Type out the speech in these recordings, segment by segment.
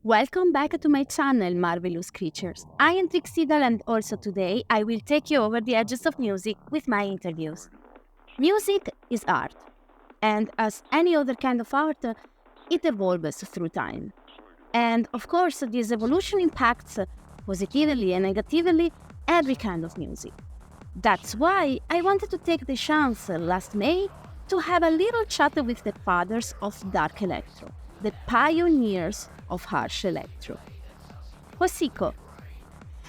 Welcome back to my channel, Marvelous Creatures. I am Trixidal, and also today I will take you over the edges of music with my interviews. Music is art, and as any other kind of art, it evolves through time. And of course, this evolution impacts positively and negatively every kind of music. That's why I wanted to take the chance last May to have a little chat with the fathers of dark electro, the pioneers of harsh electro. Hocico.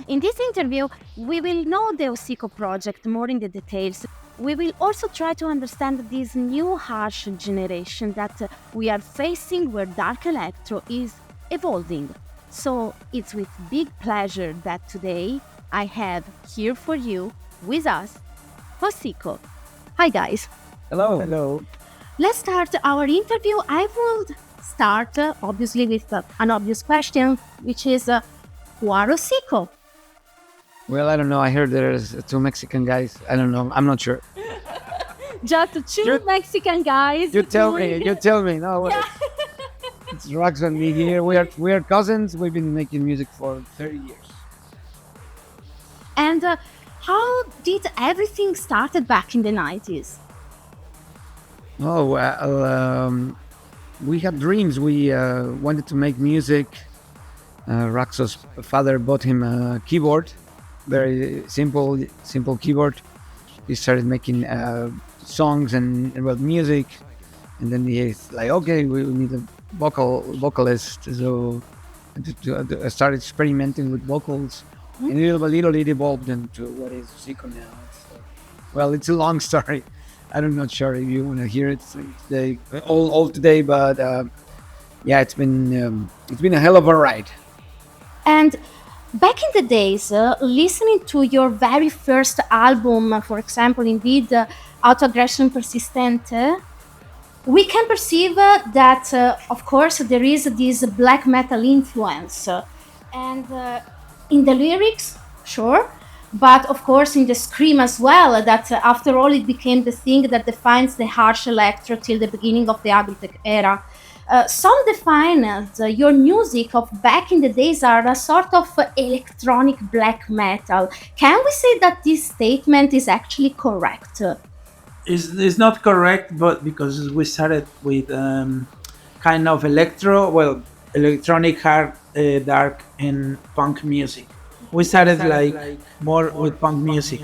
In this interview, we will know the Hocico project more in the details. We will also try to understand this new harsh generation that we are facing where dark electro is evolving. So it's with big pleasure that today I have here for you, with us, Hocico. Hi guys. Hello. Hello. Let's start our interview. I would start obviously with an obvious question, which is who are Hocico? Well, I don't know. I heard there's two Mexican guys. I don't know. I'm not sure. Just two Mexican guys. You tell me. You tell me. No, Yeah. it's Rox and me here. We are cousins. We've been making music for 30 years. And how did everything started back in the 90s? Oh well, we had dreams. We wanted to make music. Rox's father bought him a keyboard, very simple keyboard. He started making songs and well music, and then he's like, okay, we need a vocalist. So I started experimenting with vocals, and little by little it evolved into what is Zico now. Well, it's a long story. I'm not sure if you want to hear it today, all today, but yeah, it's been a hell of a ride. And back in the days, listening to your very first album, for example, indeed, Autoaggression Persistente, we can perceive that, of course, there is this black metal influence. And in the lyrics, sure, but of course in the scream as well, that after all it became the thing that defines the harsh electro till the beginning of the Abitec era. Some define your music of back in the days are a sort of electronic black metal. Can we say that this statement is actually correct? It's not correct, but because we started with kind of electronic hard, dark, and punk music. We started like more with punk music,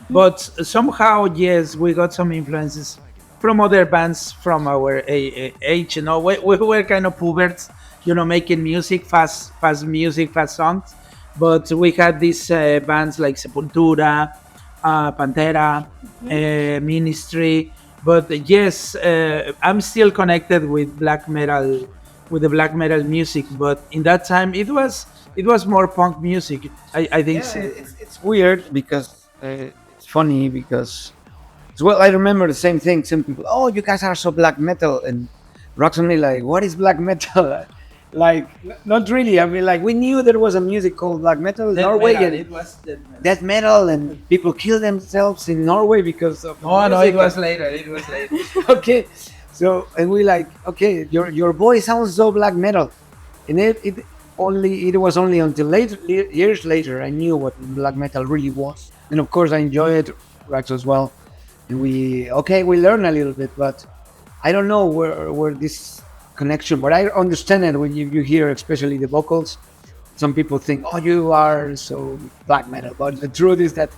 but somehow yes, we got some influences from other bands from our age. We were kind of puberts, making music, fast music, fast songs. But we had these bands like Sepultura, Pantera, Ministry. But yes, I'm still connected with black metal, with the black metal music. But in that time, it was more punk music. I think Yeah, so. it's weird because it's funny because well, I remember the same thing. Some people, oh, you guys are so black metal, and Rox and me like, what is black metal? Like, not really. I mean, like, we knew there was a music called black metal in Norway, Metal, and it was death metal. death metal, and people kill themselves in Norway because of Oh no, music. it was later. It was later. Okay, so and we like, okay, your voice sounds so black metal, and it was only until years later I knew what black metal really was, and of course I enjoy it, Rax as well, and we learn a little bit, but I don't know where this connection, but I understand it when you hear especially the vocals. Some people think, oh, you are so black metal, but the truth is that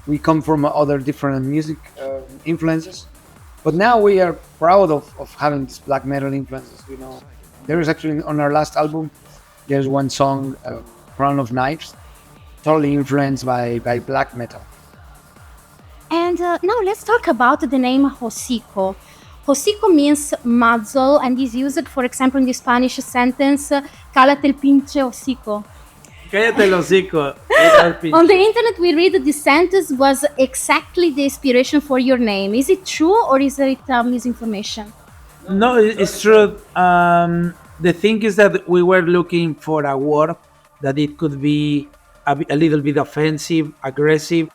we come from other different music influences. But now we are proud of having these black metal influences. There is actually on our last album, there's one song, Crown of Knives, totally influenced by black metal. And now let's talk about the name Hocico. Hocico means muzzle and is used, for example, in the Spanish sentence, Cálate el pinche hocico. Cállate el hocico. On the internet, we read that this sentence was exactly the inspiration for your name. Is it true or is it misinformation? No, it's true. The thing is that we were looking for a word that it could be a little bit offensive, aggressive.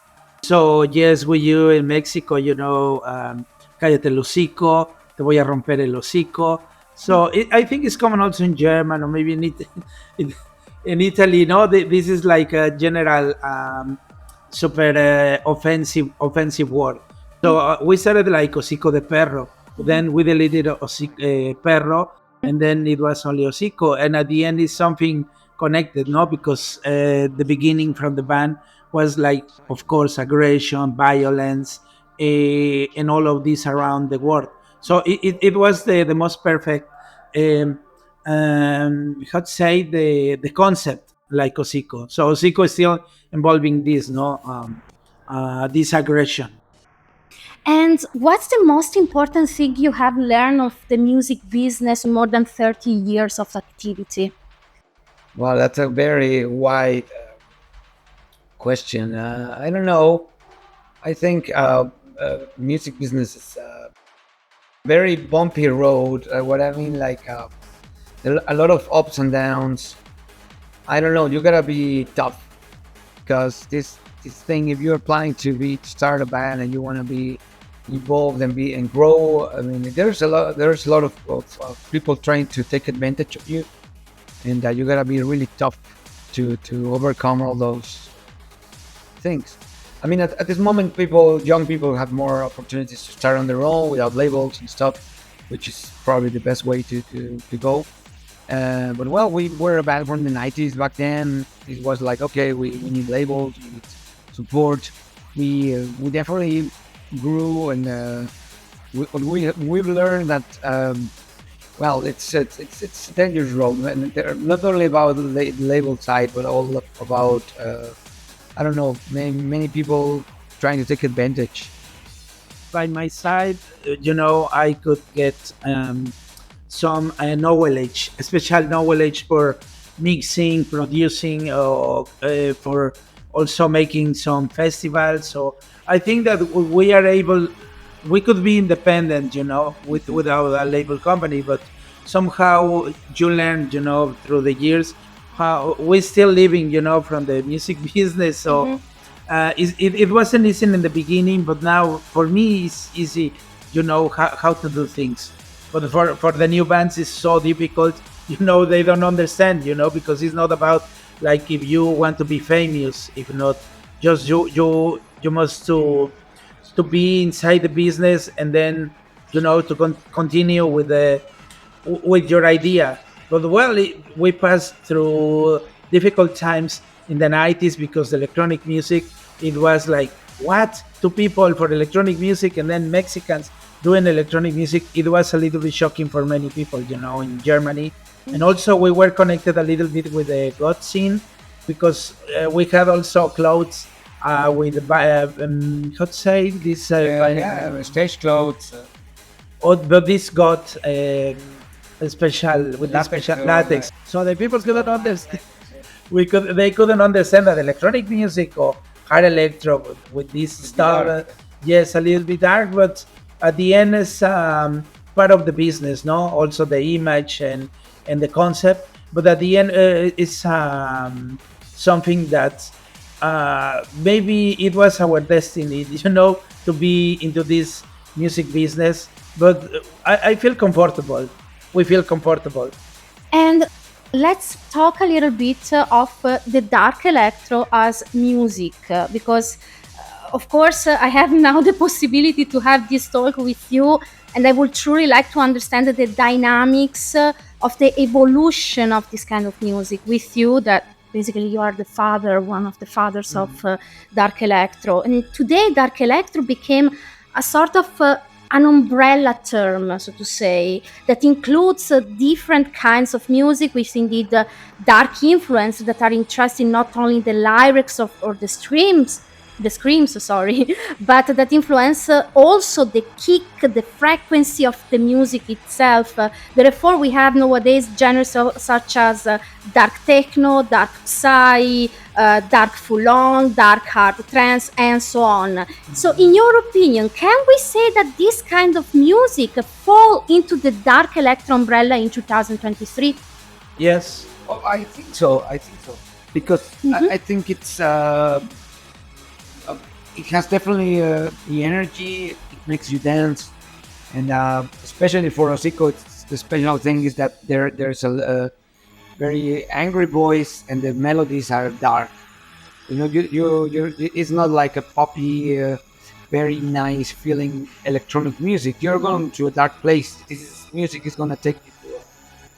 So yes, we use in Mexico, cállate el hocico, te voy a romper el hocico. So I think it's common also in German, or maybe in, in Italy. No, this is like a general super offensive word. So we started like Hocico de Perro. Then we deleted Perro, and then it was only Hocico. And at the end, it's something connected, no? Because the beginning from the band was like, of course, aggression, violence, and all of this around the world. So it was the most perfect, um, how to say, the concept like Hocico. So Hocico is still involving this, no, this aggression. And what's the most important thing you have learned of the music business in more than 30 years of activity? Well, that's a very wide question. I don't know. I think music business is a very bumpy road. What I mean, like a lot of ups and downs. I don't know. You gotta be tough because this thing. If you're planning to start a band and you want to be involved and grow, I mean, there's a lot of people trying to take advantage of you, and you gotta be really tough to overcome all those things. I mean, at this moment, young people have more opportunities to start on their own without labels and stuff, which is probably the best way to go. But well, we were a band from the 90s back then. It was like, okay, we need labels, we need support. We definitely grew, and we've learned that well, it's a dangerous road, and not only about the label side, but all about I don't know, many people trying to take advantage. By my side, I could get some knowledge, special knowledge for mixing, producing, or for also making some festivals. So I think that we could be independent, without a label company, but somehow you learn, through the years how we're still living, from the music business. So it wasn't easy in the beginning, but now for me it's easy, how to do things. But for the new bands, it's so difficult. They don't understand. Because it's not about like if you want to be famous. If not, just you must to be inside the business, and then to continue with your idea. But well, we passed through difficult times in the 90s because electronic music, it was like, what, two people for electronic music, and then Mexicans doing electronic music. It was a little bit shocking for many people, in Germany. And also we were connected a little bit with the god scene, because we had also clothes with how to say this Stage clothes, but this got special with this latex, special latex, so the people couldn't understand. They couldn't understand that electronic music or hard electro with this stuff. Yes, a little bit dark, but at the end is part of the business, no? Also the image and the concept, but at the end it's something that maybe it was our destiny, to be into this music business. But I feel comfortable. We feel comfortable. And let's talk a little bit of the dark electro as music, because, of course, I have now the possibility to have this talk with you, and I would truly like to understand the dynamics of the evolution of this kind of music with you. That basically you are the father, one of the fathers of dark electro, and today dark electro became a sort of an umbrella term, so to say, that includes different kinds of music with indeed dark influence that are interested not only in the lyrics or the screams, sorry, but that influence also the kick, the frequency of the music itself. Therefore, we have nowadays genres such as dark techno, dark psy, dark full-on, dark hard trance, and so on. So, in your opinion, can we say that this kind of music fall into the dark electro umbrella in 2023? Yes. Oh, I think so. Because I think it has definitely the energy. It makes you dance, and especially for Hocico, the special thing is that there's a very angry voice and the melodies are dark. It's not like a poppy, very nice feeling electronic music. You're going to a dark place. This music is gonna take you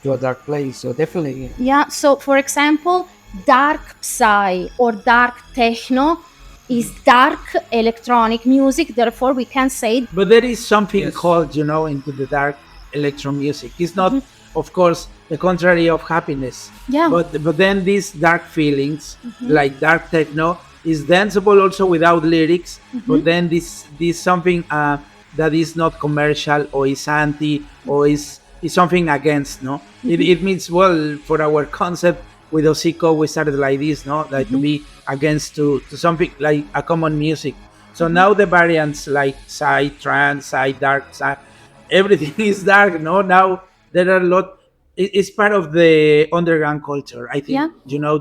to a dark place. So definitely, Yeah, so for example, dark psy or dark techno is dark electronic music, therefore we can say But there is something yes. called, into the dark electro music. It's not, of course, the contrary of happiness. Yeah. But then these dark feelings, like dark techno, is danceable also without lyrics. But then this something that is not commercial or is anti or is something against. No, it means, well, for our concept with Hocico, we started like this, no, like to be against to something like a common music. So now the variants like side trance, side dark, side, everything is dark. No, now there are a lot. It's part of the underground culture. I think Yeah.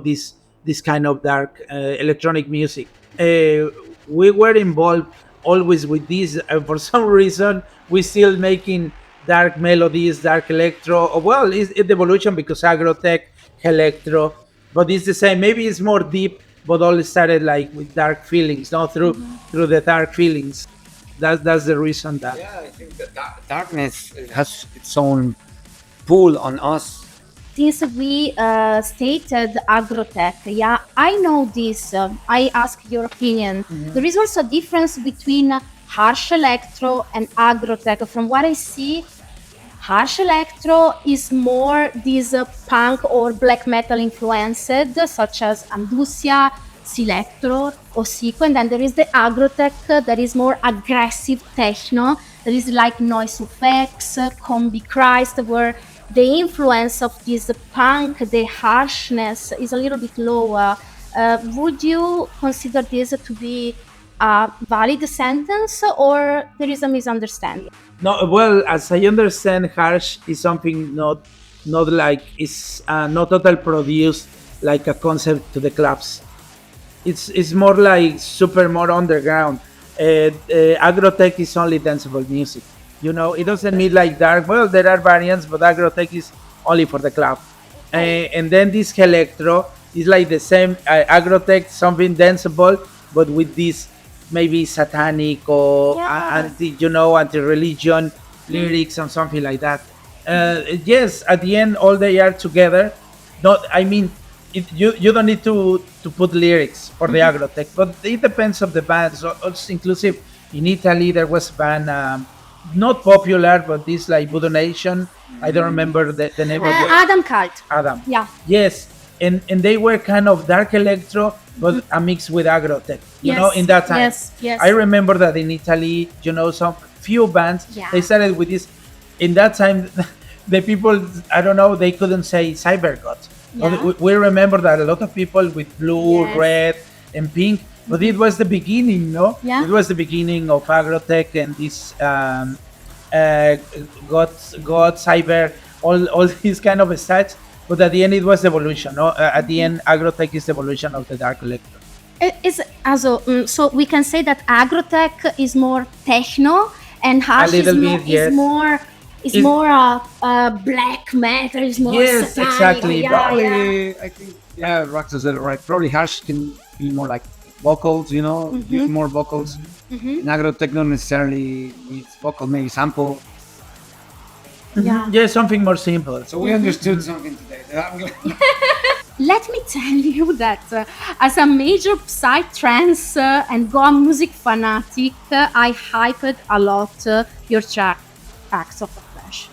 This kind of dark electronic music. We were involved always with this. For some reason, we still making dark melodies, dark electro. Well, it's evolution because agrotech, electro, but it's the same. Maybe it's more deep, but all started like with dark feelings, not through the dark feelings. That's the reason that. Yeah, I think that darkness has its own pull on us. since we stated agrotech, yeah, I know this. I ask your opinion. There is also a difference between harsh electro and agrotech. From what I see, harsh electro is more this punk or black metal influenced, such as Andusia, Selector, Hocico, and then there is the agrotech that is more aggressive techno. There is like noise effects, combi Christ, where the influence of this punk, the harshness, is a little bit lower. Would you consider this to be a valid sentence, or there is a misunderstanding? No, well, as I understand, harsh is something not like it's not total produced like a concept to the clubs. It's more like super more underground. Agrotech is only danceable music. It doesn't need like dark. Well, there are variants, but agrotech is only for the club. And then this electro is like the same agrotech, something danceable, but with this maybe satanic or Yeah. anti-religion lyrics and something like that. Yes, at the end, all they are together. Not, I mean, you don't need to put lyrics for the agrotech, but it depends of the band. So it's inclusive. In Italy, there was a band, not popular, but this like Voodoo Nation. I don't remember the name of the Adam Cult. Adam. Yeah. Yes, and they were kind of dark electro, but a mix with agrotech. Yes, In that time. yes, yes. I remember that in Italy, some few bands Yeah. they started with this. In that time, the people, I don't know, they couldn't say cybergod. Yeah. We remember that a lot of people with blue, Yes. red, and pink. But it was the beginning, no? Yeah. It was the beginning of agrotech and this uh, God, cyber, all these kind of styles. But at the end, it was evolution. No, at the end, agrotech is the evolution of the dark electro. Is also so we can say that agrotech is more techno and harsh is little more, bit, yes. is Is- more black metal. Is more Yes, satanic. exactly. Yeah, Probably, yeah. I think, yeah, Rax said it right. Probably harsh can be more like vocals, use more vocals. And agrotech not necessarily needs vocal, maybe sample. Yeah. Yeah, something more simple. So we understood something today. I'm glad. Let me tell you that as a major psytrance and Goa music fanatic, I hyped a lot your track, Acts of Oppression.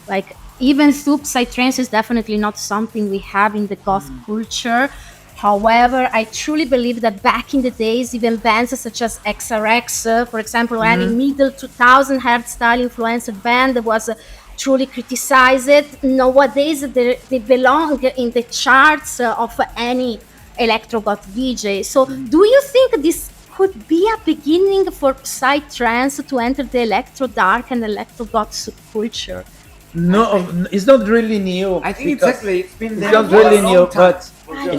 Like, even though psytrance is definitely not something we have in the goth culture. However, I truly believe that back in the days, even bands such as XRX, for example, having middle 2000 hardstyle influenced band that was truly criticized. Nowadays, they belong in the charts of any electro goth DJ. So, do you think this could be a beginning for psytrance to enter the electro dark and electro goth subculture? No, it's not really new. I think because exactly. It's been It's there not for a really long new, time. but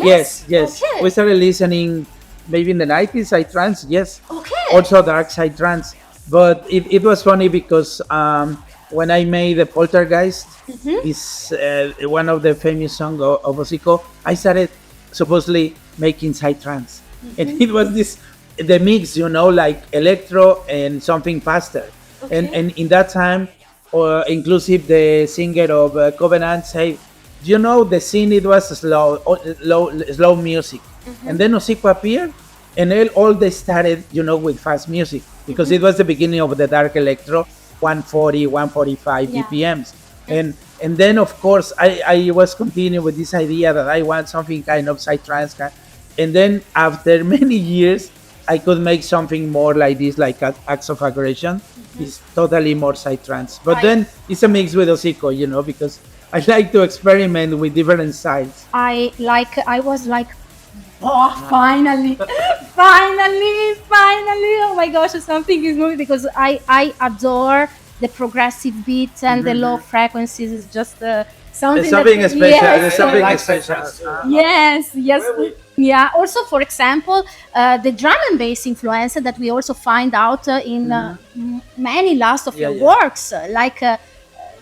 Yes? yes. Okay. We started listening maybe in the 90s, side trance, yes. Okay. Also dark side trance. But it was funny because when I made the Poltergeist, is one of the famous songs of Hocico. I started supposedly making psytrance, and it was this the mix, like electro and something faster. And in that time, inclusive the singer of Covenant say, the scene it was slow music, and then Hocico appeared, and all they started, with fast music because it was the beginning of the dark electro, 140, 145 Yeah. BPMs, and then of course I was continuing with this idea that I want something kind of psytrance, and then after many years I could make something more like this, like acts of aggression. It's totally more psytrance, but Right. then it's a mix with Hocico, because I like to experiment with different styles. I was like, oh, finally, finally, oh my gosh, something is moving, because I adore the progressive beats and the low frequencies. It's just something There's something that, special. yes, There's something like special. psytrance. yes. Yeah. Also, for example, the drum and bass influence that we also find out in many last of Yeah, your yeah. works, like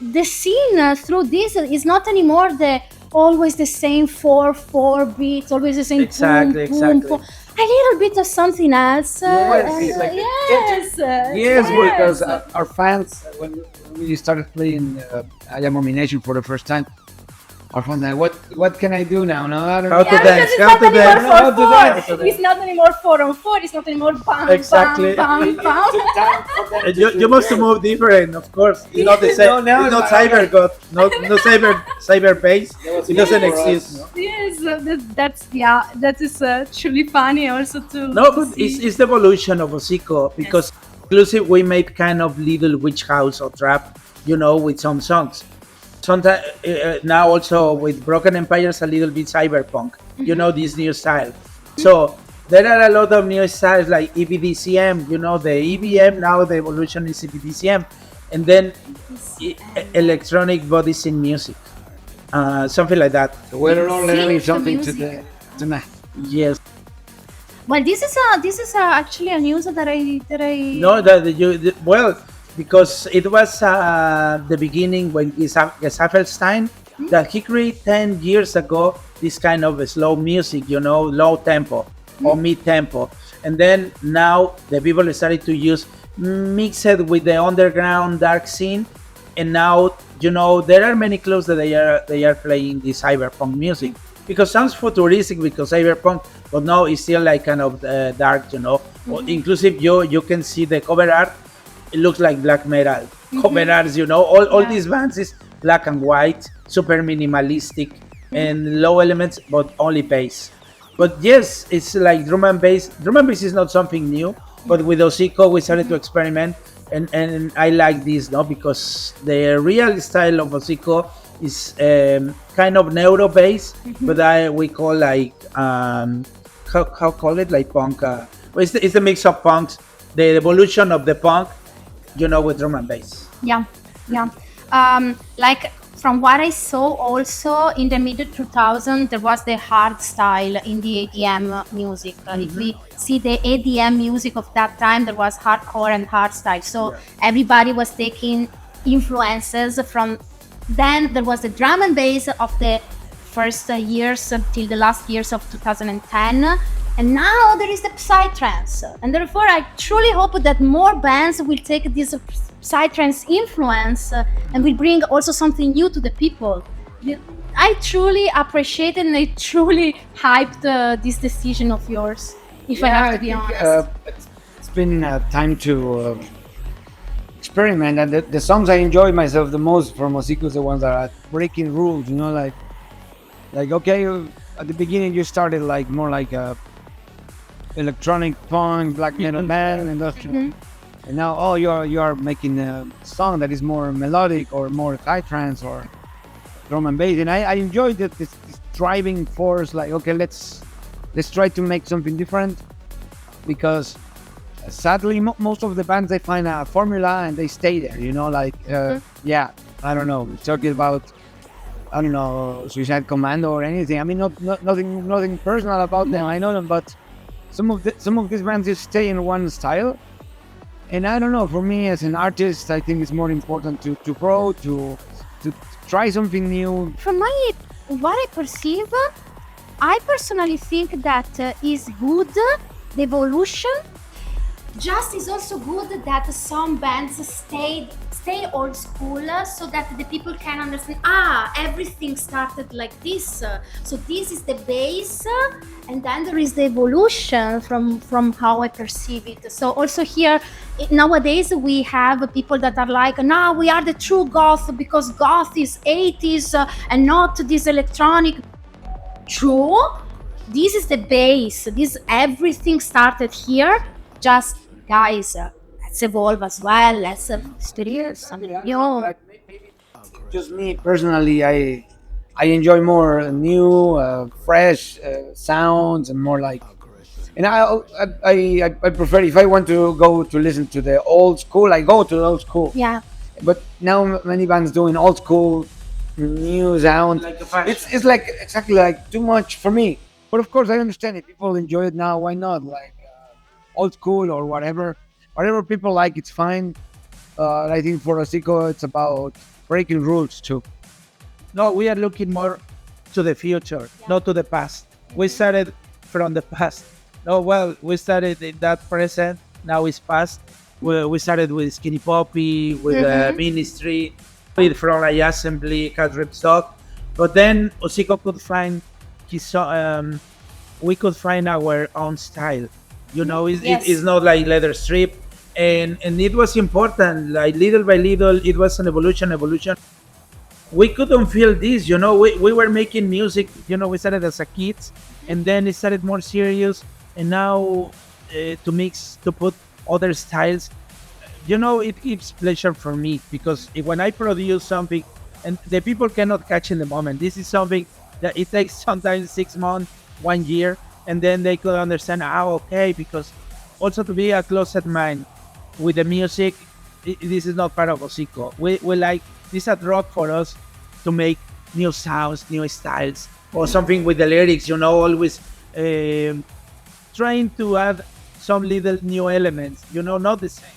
the scene through this is not anymore the always the same 4/4 beats, always the same Exactly, boom, boom, exactly. boom. A little bit of something else. Yes, like yes, Yes, because our fans, when we started playing I Am Nomination for the first time, our fans like, what can I do now? No, I don't How know. to Yeah, dance, because it's how not to anymore dance. How to 4/4. dance. It's not anymore 4/4. It's not anymore bam, Exactly. bam, bam, bam. You must move different, of course. It's not the same. No, It's not no, cyber god. No cyber bass. It doesn't exist. Yes, that is truly funny also to No, to but see. it's the evolution of Hocico because inclusive we made kind of little witch house or trap, with some songs. Sometimes now also with Broken Empires a little bit cyberpunk, this new style. So there are a lot of new styles like EBDCM, the EBM now the evolution is EBDCM, and then electronic bodies in music, something like that. We're all learning Synth something music. tonight. Yes. Well, this is actually a news that I No, well, because it was the beginning when Gesaffelstein that he created 10 years ago this kind of slow music, low tempo or mid tempo, and then now the people started to mix it with the underground dark scene, and now there are many clubs that they are playing this cyberpunk music because sounds futuristic because cyberpunk, but no, it's still like kind of dark, inclusive you can see the cover art, it looks like black metal cover arts, all Yeah. these bands is black and white, super minimalistic and low elements but only bass. But yes, it's like drum and bass. Drum and bass is not something new, but with Hocico we started to experiment, and I like this, no, because the real style of Hocico is kind of neuro bass, but we call like how call it, like punk. Well, it's a mix of punks, the evolution of the punk, with drum and bass. Yeah, yeah. Like from what I saw, also in the mid 2000, there was the hard style in the ADM music. If we see the ADM music of that time, there was hardcore and hard style. So everybody was taking influences from. Then there was the drum and bass of the first years till the last years of 2010. And now there is the psytrance, and therefore I truly hope that more bands will take this psytrance influence and will bring also something new to the people. I truly appreciate it, and I truly hyped this decision of yours. If I have to be honest. It's been time to experiment, and the songs I enjoy myself the most from Hocico is the ones that are breaking rules. Like okay, at the beginning you started like more like a electronic punk, black metal band, industrial, and now you are making a song that is more melodic or more high trance or drum and bass, and I enjoyed this driving force. Like okay, let's try to make something different, because sadly most of the bands they find a formula and they stay there. Yeah, I don't know, talking about I don't know Suicide Commando or anything. I mean, nothing personal about them. I know them, but some of these bands just stay in one style, And I don't know, for me as an artist, I think it's more important to grow, to try something new. From what I perceive, I personally think that is good the evolution. Just is also good that some bands stay old school so that the people can understand. Everything started like this. So this is the base, and then there is the evolution from how I perceive it. So also here nowadays we have people that are like, no, we are the true goth because goth is 80s and not this electronic. True, this is the base. This everything started here. Just guys, let's evolve as well. Let's experience something new. Like maybe just me personally, I enjoy more new, fresh sounds and more like. And I prefer if I want to go to listen to the old school, I go to the old school. Yeah, But now many bands doing old school, new sound. Like a fashion. It's like exactly like too much for me. But of course, I understand it. People enjoy it now. Why not? Like old school or whatever people like, it's fine. I think for Hocico, it's about breaking rules too. No, we are looking more to the future, not to the past. We started from the past. No, well, we started in that present. Now it's past. We started with Skinny Poppy, with Ministry, with From a Assembly, Cat Rip Stock. But then Hocico could find his. We could find our own style. You know, Yes. it's not like leather strip, and it was important. Like little by little, it was an evolution. We couldn't feel this, you know. We were making music, you know. We started as a kids, and then it started more serious, and now to put other styles, you know, it gives pleasure for me because when I produce something and the people cannot catch in the moment, this is something that it takes sometimes 6 months, 1 year, and then they could understand, okay, because also to be a closet mind with the music, this is not part of Hocico. We like this a drop for us to make new sounds, new styles, or something with the lyrics, you know, always trying to add some little new elements, you know, not the same.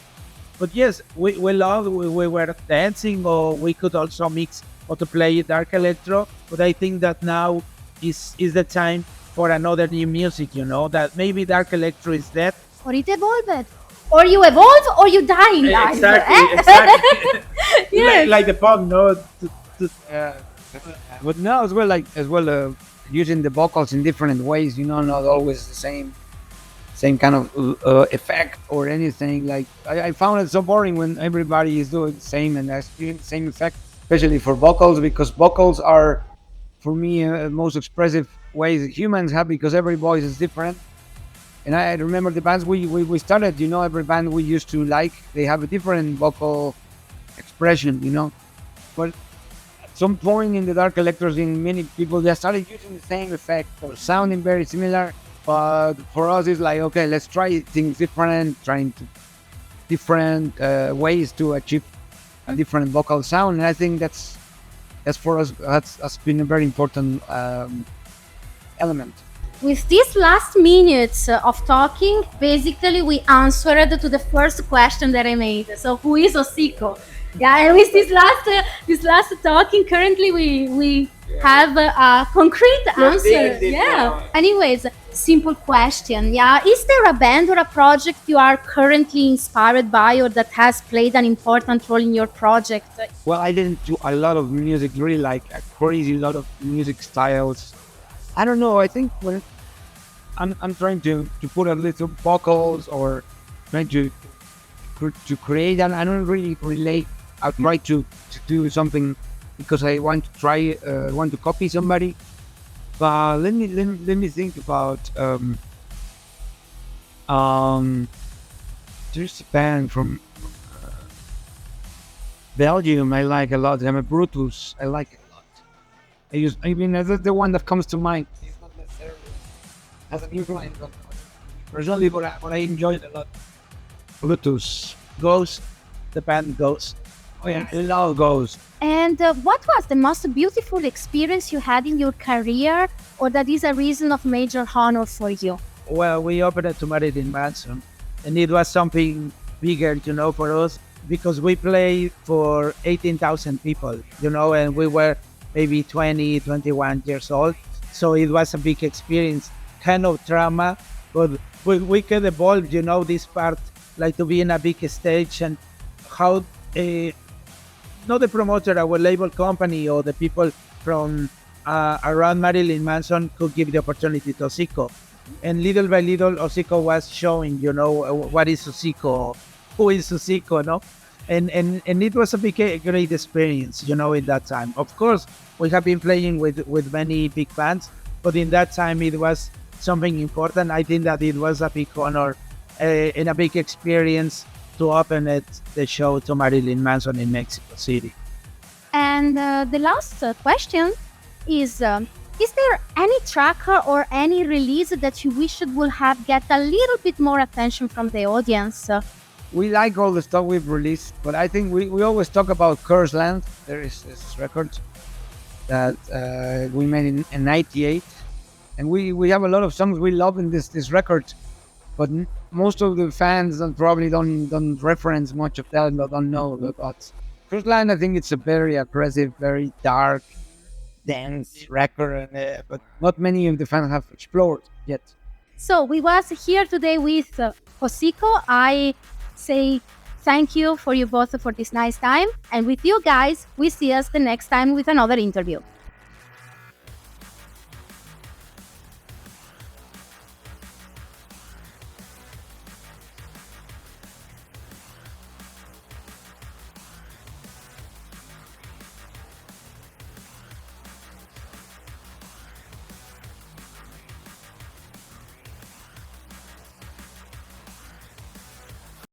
But yes, we love, we were dancing, or we could also mix or to play dark electro. But I think that now is the time for another new music, you know, that maybe dark electro is dead. Or it evolved. Or you evolve or you die in life. Exactly. Yes. Like the punk, no? But now as well, using the vocals in different ways. You know, not always the same kind of effect or anything. Like I found it so boring when everybody is doing the same and doing the same effect, especially for vocals, because vocals are for me most expressive ways that humans have, because every voice is different. And I remember the bands we started, you know, every band we used to like, they have a different vocal expression, you know. But at some point in the dark electros, in many people, they started using the same effect or sounding very similar. But for us, it's like, okay, let's try things different, trying to different ways to achieve a different vocal sound. And I think that's for us, that's been a very important element. With these last minutes of talking, basically we answered to the first question that I made. So who is Hocico? Yeah, and with this last talking, currently we have a concrete answer. Yeah. Anyways, simple question. Yeah, is there a band or a project you are currently inspired by, or that has played an important role in your project? Well, I didn't do a lot of music, really like a crazy lot of music styles. I don't know. I think when I'm trying to put a little vocals or trying to create, and I don't really relate. I try to do something because I want to try, want to copy somebody. But let me think about there's a band from Belgium I like a lot. I'm a Brutus. I like it a lot. I mean, that's the one that comes to mind. It's not necessarily as a new line, but personally, but I enjoy it a lot. Brutus. Ghost, the band Ghost. Oh yeah, I love Ghost. And what was the most beautiful experience you had in your career, or that is a reason of major honor for you? Well, we opened to Marilyn Manson, and it was something bigger, for us because we played for 18,000 people, and we were maybe 20, 21 years old. So it was a big experience, kind of trauma, but we could evolve, this part, like to be in a big stage and how, not the promoter, our label company or the people from around Marilyn Manson could give the opportunity to Hocico. And little by little, Hocico was showing, what is Hocico, who is Hocico, no? And it was a great experience, in that time. Of course, we have been playing with many big bands, but in that time it was something important. I think that it was a big honor and a big experience to open the show to Marilyn Manson in Mexico City. And the last question is there any track or any release that you wish it would have get a little bit more attention from the audience? We like all the stuff we've released, but I think we always talk about Curse Land. There is this record that we made in '98, and we have a lot of songs we love in this record, but most of the fans probably don't reference much of that, or don't know about Curse Land. I think it's a very aggressive, very dark, dense record, but not many of the fans have explored yet. So we was here today with Hocico. I say thank you for you both for this nice time, and with you guys, we see us the next time with another interview.